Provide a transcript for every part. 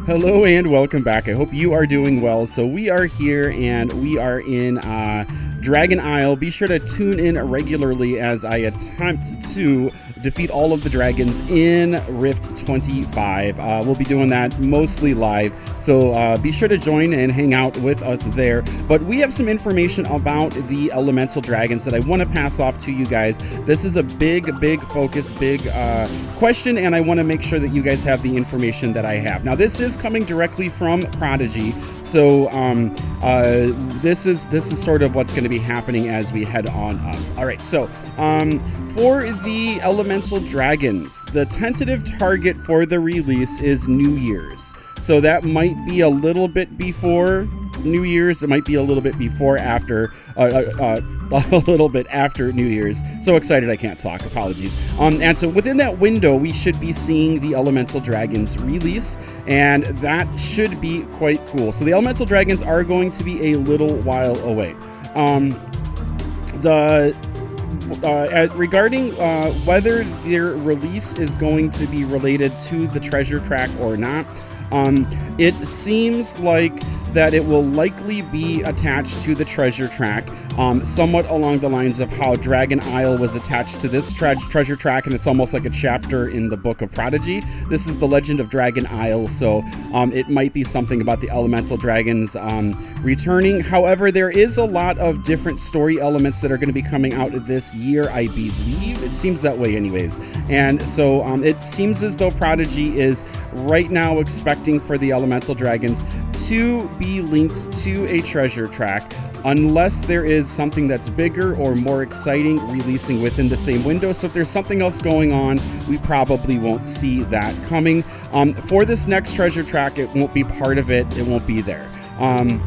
Hello and welcome back. I hope you are doing well. So we are here and we are in Dragon Isle. Be sure to tune in regularly as I attempt to defeat all of the dragons in Rift 25. We'll be doing that mostly live, so be sure to join and hang out with us there. But we have some information about the elemental dragons that I want to pass off to you guys. This is a big focus, big question, and I want to make sure that you guys have the information that I have. Now, this is coming directly from Prodigy, so this is sort of what's going to be happening as we head on up. All right, so for the elemental dragons, the tentative target for the release is New Year's. So that might be a little bit before New Year's. It might be a little bit before, after, a little bit after New Year's. So excited I can't talk. Apologies. And so within that window, we should be seeing the elemental dragons release, and that should be quite cool. So the elemental dragons are going to be a little while away. Regarding whether their release is going to be related to the treasure track or not, it seems like that it will likely be attached to the treasure track, somewhat along the lines of how Dragon Isle was attached to this treasure track, and it's almost like a chapter in the book of Prodigy. This is the Legend of Dragon Isle, so it might be something about the elemental dragons returning. However, there is a lot of different story elements that are going to be coming out this year, I believe. It seems that way anyways. And so it seems as though Prodigy is right now expecting for the elemental dragons to be linked to a treasure track, unless there is something that's bigger or more exciting releasing within the same window. So if there's something else going on, we probably won't see that coming. For this next treasure track, it won't be part of it. It won't be there. And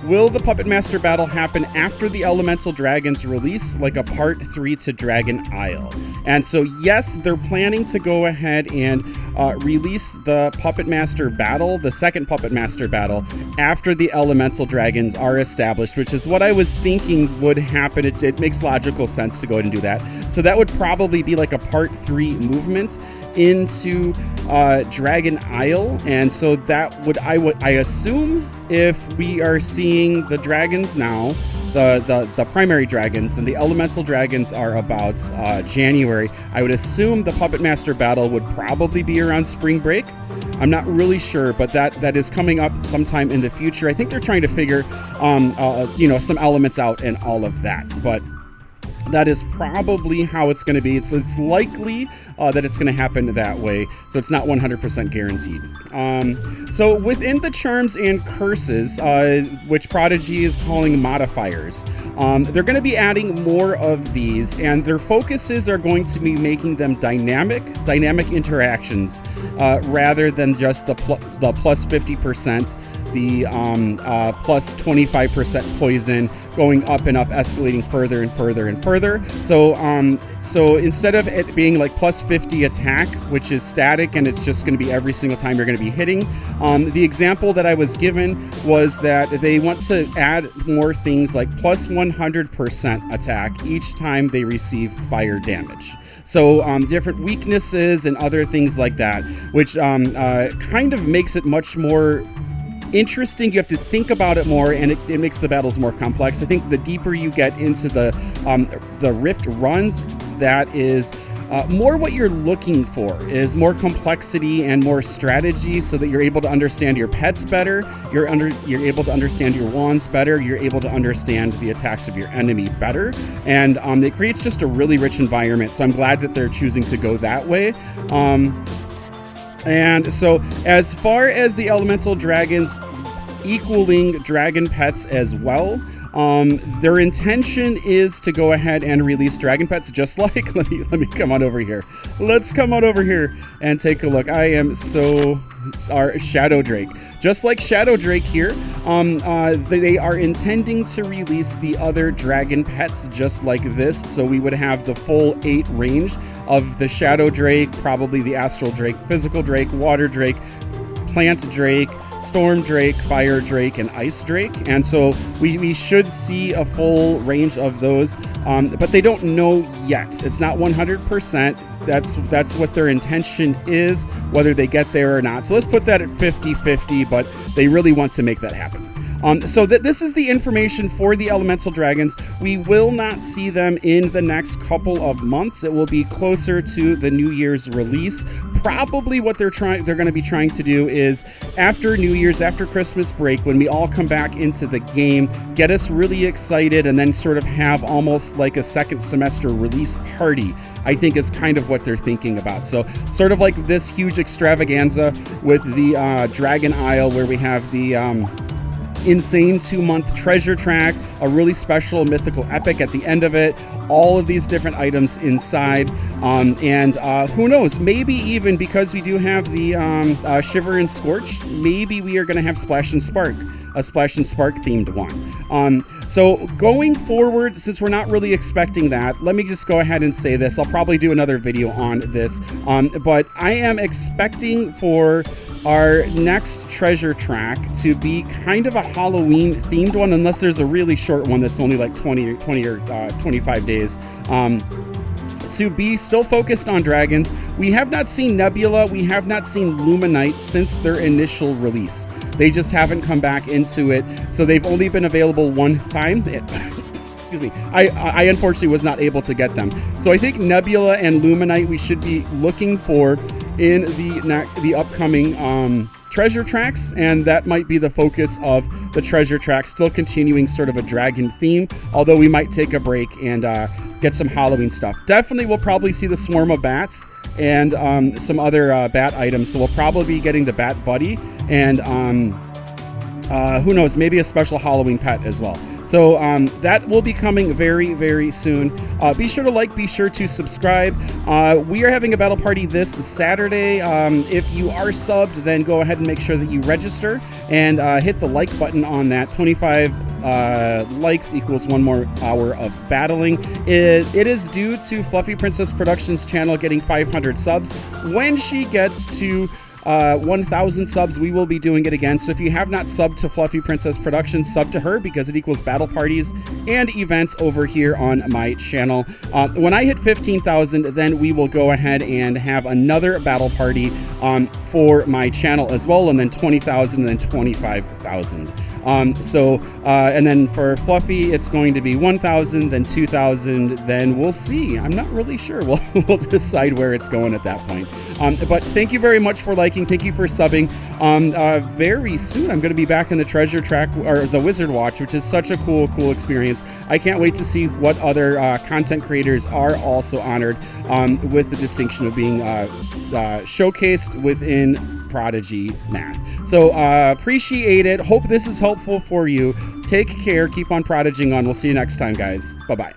will the Puppet Master battle happen after the Elemental Dragons release, like a part 3 to Dragon Isle? And so, yes, they're planning to go ahead and release the Puppet Master battle, the second Puppet Master battle, after the Elemental Dragons are established, which is what I was thinking would happen. It makes logical sense to go ahead and do that. So that would probably be like a part 3 movement into Dragon Isle. And so that would, I assume, if we are seeing the dragons now, the primary dragons, and the elemental dragons are about January, I would assume the Puppet Master battle would probably be around spring break. I'm not really sure, but that is coming up sometime in the future. I think they're trying to figure some elements out and all of that, but that is probably how it's going to be. It's likely that it's going to happen that way, so it's not 100% guaranteed. So within the charms and curses, which Prodigy is calling modifiers, they're going to be adding more of these, and their focuses are going to be making them dynamic interactions, rather than just the plus 50%, the plus 25% poison, going up and up, escalating further and further and further. So instead of it being like plus 50 attack, which is static and it's just going to be every single time you're going to be hitting, the example that I was given was that they want to add more things like plus 100% attack each time they receive fire damage. So different weaknesses and other things like that, which kind of makes it much more interesting. You have to think about it more, and it makes the battles more complex. I think the deeper you get into the Rift runs, that is more what you're looking for, is more complexity and more strategy, so that you're able to understand your pets better, you're able to understand your wands better, you're able to understand the attacks of your enemy better, and it creates just a really rich environment. So I'm glad that they're choosing to go that way. And so as far as the elemental dragons equaling dragon pets as well, their intention is to go ahead and release dragon pets, just like, let me come on over here. Let's come on over here and take a look. I am so, our Shadow Drake. Just like Shadow Drake here, they are intending to release the other dragon pets just like this. So we would have the full 8 range of the Shadow Drake, probably the Astral Drake, Physical Drake, Water Drake, Plant Drake, Storm Drake, Fire Drake, and Ice Drake. And so we should see a full range of those, but they don't know yet. It's not 100%. that's what their intention is, whether they get there or not. So let's put that at 50-50, but they really want to make that happen. So this is the information for the elemental dragons. We will not see them in the next couple of months. It will be closer to the New Year's release. Probably what they're going to be trying to do is after New Year's, after Christmas break, when we all come back into the game, get us really excited, and then sort of have almost like a second semester release party, I think is kind of what they're thinking about. So sort of like this huge extravaganza with the Dragon Isle, where we have the insane 2-month treasure track, a really special mythical epic at the end of it, all of these different items inside, and who knows, maybe even because we do have the Shiver and Scorch, maybe we are going to have Splash and Spark, a Splash and Spark themed one. So going forward, since we're not really expecting that, let me just go ahead and say this. I'll probably do another video on this, but I am expecting for our next treasure track to be kind of a Halloween themed one, unless there's a really short one that's only like 20 or 25 days. To be still focused on dragons. We have not seen Nebula, we have not seen Luminite since their initial release. They just haven't come back into it, so they've only been available one time. Excuse me. I unfortunately was not able to get them. So I think Nebula and Luminite we should be looking for in the upcoming treasure tracks, and that might be the focus of the treasure track, still continuing sort of a dragon theme, although we might take a break and get some Halloween stuff. Definitely we'll probably see the swarm of bats and some other bat items, so we'll probably be getting the Bat Buddy and who knows, maybe a special Halloween pet as well. So that will be coming very, very soon. Be sure to like, be sure to subscribe. We are having a battle party this Saturday. If you are subbed, then go ahead and make sure that you register and hit the like button on that. 25 likes equals 1 more hour of battling. It is due to Fluffy Princess Productions channel getting 500 subs. When she gets to 1,000 subs, we will be doing it again. So if you have not subbed to Fluffy Princess Productions, sub to her, because it equals battle parties and events over here on my channel. When I hit 15,000, then we will go ahead and have another battle party for my channel as well, and then 20,000 and then 25,000. And then for Fluffy, it's going to be 1,000, then 2,000, then we'll see. I'm not really sure. We'll decide where it's going at that point. But thank you very much for liking. Thank you for subbing. Very soon, I'm going to be back in the treasure track, or the Wizard Watch, which is such a cool experience. I can't wait to see what other content creators are also honored with the distinction of being showcased within Prodigy math. So appreciate it. Hope this is helpful for you. Take care. Keep on prodiging on. We'll see you next time, guys. Bye-bye.